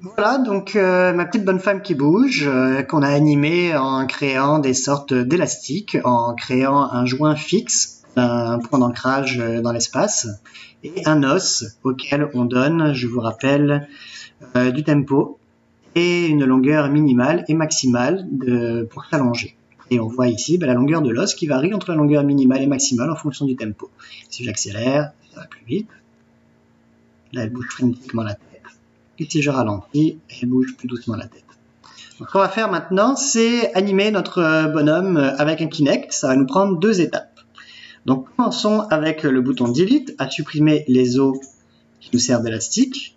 Voilà, donc ma petite bonne femme qui bouge, qu'on a animée en créant des sortes d'élastiques, en créant un joint fixe, un point d'ancrage dans l'espace, et un os auquel on donne, je vous rappelle, du tempo et une longueur minimale et maximale pour s'allonger. Et on voit ici la longueur de l'os qui varie entre la longueur minimale et maximale en fonction du tempo. Si j'accélère, ça va plus vite. Là, elle bouge frénétiquement la tête. Et si je ralentis, elle bouge plus doucement la tête. Donc, ce qu'on va faire maintenant, c'est animer notre bonhomme avec un Kinect. Ça va nous prendre 2 étapes. Donc, commençons avec le bouton Delete, à supprimer les os qui nous servent d'élastique.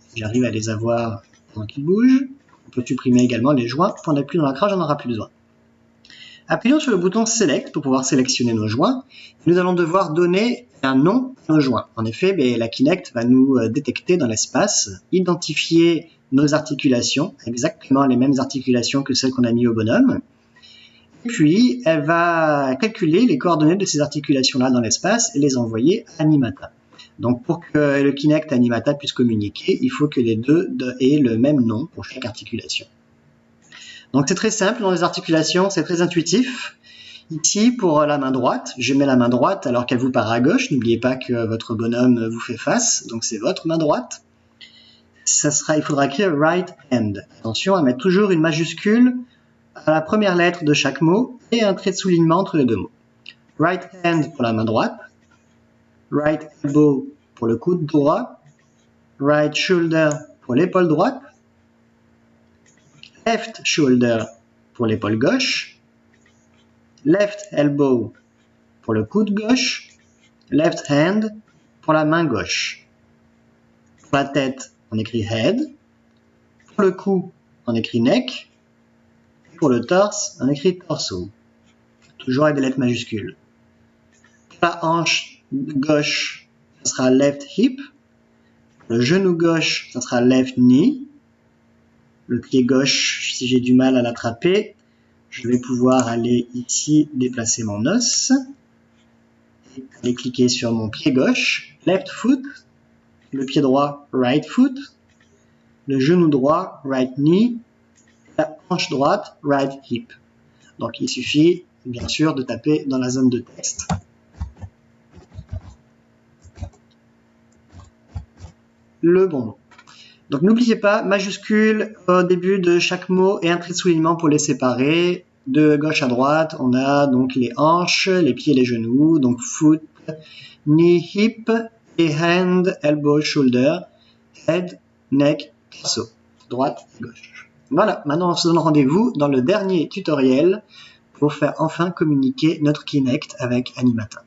Si j'arrive à les avoir pendant qu'ils bougent. On peut supprimer également les joints. Quand on appuie dans l'ancrage, on n'en aura plus besoin. Appuyons sur le bouton Select pour pouvoir sélectionner nos joints. Nous allons devoir donner un nom à nos joints. En effet, la Kinect va nous détecter dans l'espace, identifier nos articulations, exactement les mêmes articulations que celles qu'on a mis au bonhomme. Puis, elle va calculer les coordonnées de ces articulations-là dans l'espace et les envoyer à Animata. Donc, pour que le Kinect et Animata puissent communiquer, il faut que les deux aient le même nom pour chaque articulation. Donc c'est très simple dans les articulations, c'est très intuitif. Ici, pour la main droite, je mets la main droite alors qu'elle vous paraît à gauche. N'oubliez pas que votre bonhomme vous fait face, donc c'est votre main droite. Il faudra écrire right hand. Attention à mettre toujours une majuscule à la première lettre de chaque mot et un trait de soulignement entre les deux mots. Right hand pour la main droite, right elbow pour le coude droit, right shoulder pour l'épaule droite, left shoulder pour l'épaule gauche, left elbow pour le coude gauche, left hand pour la main gauche. Pour la tête, on écrit head. Pour le cou, on écrit neck. Pour le torse, on écrit torso. Toujours avec des lettres majuscules. Pour la hanche gauche, ça sera left hip. Le genou gauche, ça sera left knee. Le pied gauche, si j'ai du mal à l'attraper, je vais pouvoir aller ici déplacer mon os et aller cliquer sur mon pied gauche, left foot, le pied droit, right foot, le genou droit, right knee, la hanche droite, right hip. Donc il suffit bien sûr de taper dans la zone de texte. Le bon mot. Donc n'oubliez pas, majuscule au début de chaque mot et un trait de soulignement pour les séparer. De gauche à droite, on a donc les hanches, les pieds et les genoux, donc foot, knee, hip, et hand, elbow, shoulder, head, neck, torso, droite et gauche. Voilà, maintenant on se donne rendez-vous dans le dernier tutoriel pour faire enfin communiquer notre Kinect avec Animata.